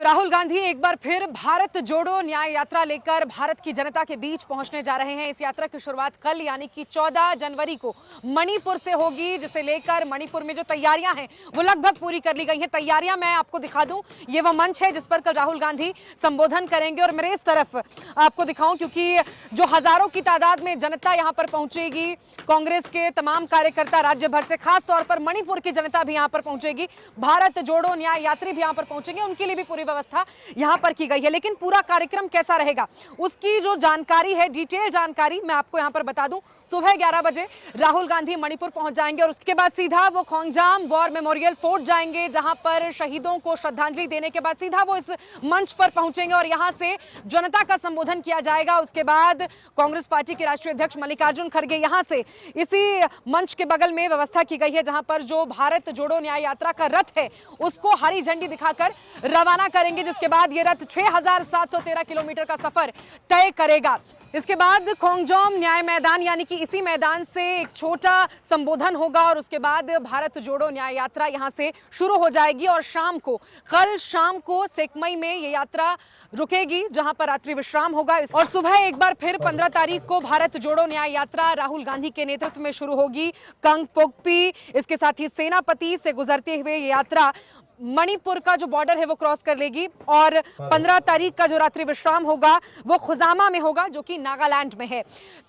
राहुल गांधी एक बार फिर भारत जोड़ो न्याय यात्रा लेकर भारत की जनता के बीच पहुंचने जा रहे हैं। इस यात्रा की शुरुआत कल यानी कि 14 जनवरी को मणिपुर से होगी, जिसे लेकर मणिपुर में जो तैयारियां हैं वो लगभग पूरी कर ली गई हैं। तैयारियां मैं आपको दिखा दूं, ये वह मंच है जिस पर कल राहुल गांधी संबोधन करेंगे और मेरे इस तरफ आपको दिखाऊं, क्योंकि जो हजारों की तादाद में जनता यहां पर पहुंचेगी, कांग्रेस के तमाम कार्यकर्ता राज्य भर से, खास तौर पर मणिपुर की जनता भी यहां पर पहुंचेगी, भारत जोड़ो न्याय यात्री भी यहां पर पहुंचेंगे, उनके लिए भी पूरी व्यवस्था यहां पर की गई है। लेकिन पूरा कार्यक्रम कैसा रहेगा उसकी जो जानकारी है, डिटेल जानकारी मैं आपको यहां पर बता दूं। सुबह 11 बजे राहुल गांधी मणिपुर पहुंच जाएंगे और उसके बाद सीधा वो खोंगजाम वॉर मेमोरियल फोर्ट जाएंगे, जहां पर शहीदों को श्रद्धांजलि देने के बाद सीधा वो इस मंच पर पहुंचेंगे और यहां से जनता का संबोधन किया जाएगा। उसके बाद कांग्रेस पार्टी के राष्ट्रीय अध्यक्ष मल्लिकार्जुन खड़गे यहां से इसी मंच के बगल में व्यवस्था की गई है, जहां पर जो भारत जोड़ो न्याय यात्रा का रथ है उसको हरी झंडी दिखाकर रवाना करेंगे, जिसके बाद ये रथ 6713 किलोमीटर का सफर तय करेगा। इसके बाद खोंगजाम न्याय मैदान यानी कि इसी मैदान से एक छोटा संबोधन होगा और उसके बाद भारत जोड़ो न्याय यात्रा यहां से शुरू हो जाएगी और कल शाम को सेकमई में ये यात्रा रुकेगी, जहां पर रात्रि विश्राम होगा और सुबह एक बार फिर 15 तारीख को भारत जोड़ो न्याय यात्रा राहुल गांधी के नेतृत्व में शुरू होगी। कंगपोकपी, इसके साथ ही सेनापति से गुजरते हुए ये यात्रा मणिपुर का जो बॉर्डर है वो क्रॉस कर लेगी और 15 तारीख का जो रात्रि विश्राम होगा वो खुजामा में होगा, जो कि नागालैंड में है।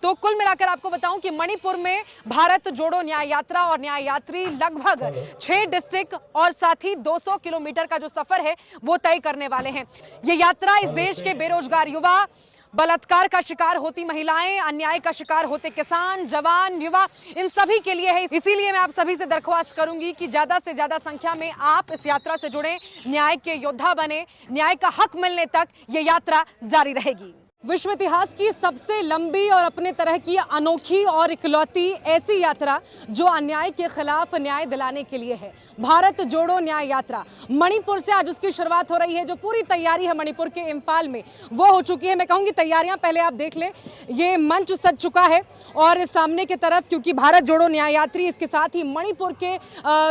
तो कुल मिलाकर आपको बताऊं कि मणिपुर में भारत जोड़ो न्याय यात्रा और न्याय यात्री लगभग 6 डिस्ट्रिक्ट और साथ ही 200 किलोमीटर का जो सफर है वो तय करने वाले हैं। ये यात्रा इस देश के बेरोजगार युवा, बलात्कार का शिकार होती महिलाएं, अन्याय का शिकार होते किसान, जवान, युवा, इन सभी के लिए है। इसीलिए मैं आप सभी से दरख्वास्त करूंगी कि ज्यादा से ज्यादा संख्या में आप इस यात्रा से जुड़े, न्याय के योद्धा बने, न्याय का हक मिलने तक ये यात्रा जारी रहेगी। विश्व इतिहास की सबसे लंबी और अपने तरह की अनोखी और इकलौती ऐसी यात्रा जो अन्याय के खिलाफ न्याय दिलाने के लिए है, भारत जोड़ो न्याय यात्रा। मणिपुर से आज उसकी शुरुआत हो रही है। जो पूरी तैयारी है मणिपुर के इम्फाल में वो हो चुकी है। मैं कहूँगी तैयारियां पहले आप देख लें, ये मंच सज चुका है और सामने की तरफ, क्योंकि भारत जोड़ो न्याय यात्री, इसके साथ ही मणिपुर के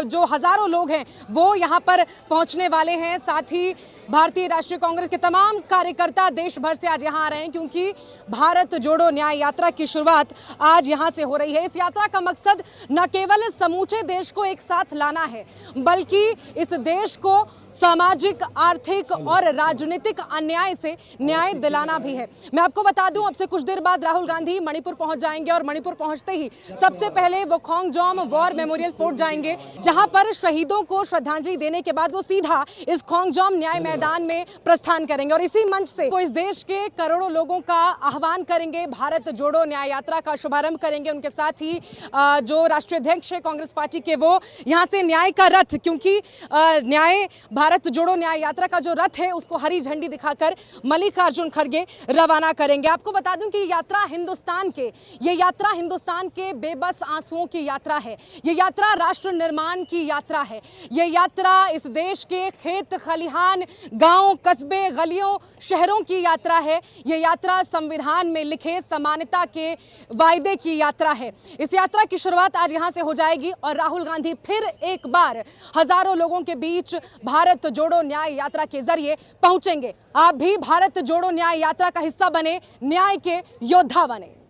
जो हजारों लोग हैं वो यहाँ पर पहुँचने वाले हैं। साथ ही भारतीय राष्ट्रीय कांग्रेस के तमाम कार्यकर्ता देश भर से आज यहाँ आ रहे हैं, क्योंकि भारत जोड़ो न्याय यात्रा की शुरुआत आज यहाँ से हो रही है। इस यात्रा का मकसद न केवल समूचे देश को एक साथ लाना है, बल्कि इस देश को सामाजिक, आर्थिक और राजनीतिक अन्याय से न्याय दिलाना भी है। मैं आपको बता दूं, अब से कुछ देर बाद राहुल गांधी मणिपुर पहुंच जाएंगे और मणिपुर पहुंचते ही सबसे पहले वो खोंगजाम वॉर मेमोरियल फोर्ट जाएंगे, जहां पर शहीदों को श्रद्धांजलि देने के बाद वो सीधा इस खोंगजाम न्याय मैदान में प्रस्थान करेंगे और इसी मंच से वो इस देश के करोड़ों लोगों का आह्वान करेंगे, भारत जोड़ो न्याय यात्रा का शुभारंभ करेंगे। उनके साथ ही जो राष्ट्रीय अध्यक्ष है कांग्रेस पार्टी के, वो यहाँ से न्याय का रथ, क्योंकि भारत जोड़ो न्याय यात्रा का जो रथ है उसको हरी झंडी दिखाकर मल्लिकार्जुन खड़गे रवाना करेंगे। आपको बता दूं कि ये यात्रा हिंदुस्तान के बेबस आंसुओं की यात्रा है। ये यात्रा राष्ट्र निर्माण की यात्रा है। ये यात्रा इस देश के खेत खलिहान, गांव, कस्बे, गलियों, शहरों की यात्रा है। ये यात्रा संविधान में लिखे समानता के वायदे की यात्रा है। इस यात्रा की शुरुआत आज यहां से हो जाएगी और राहुल गांधी फिर एक बार हजारों लोगों के बीच भारत जोड़ो न्याय यात्रा के जरिए पहुंचेंगे। आप भी भारत जोड़ो न्याय यात्रा का हिस्सा बने, न्याय के योद्धा बने।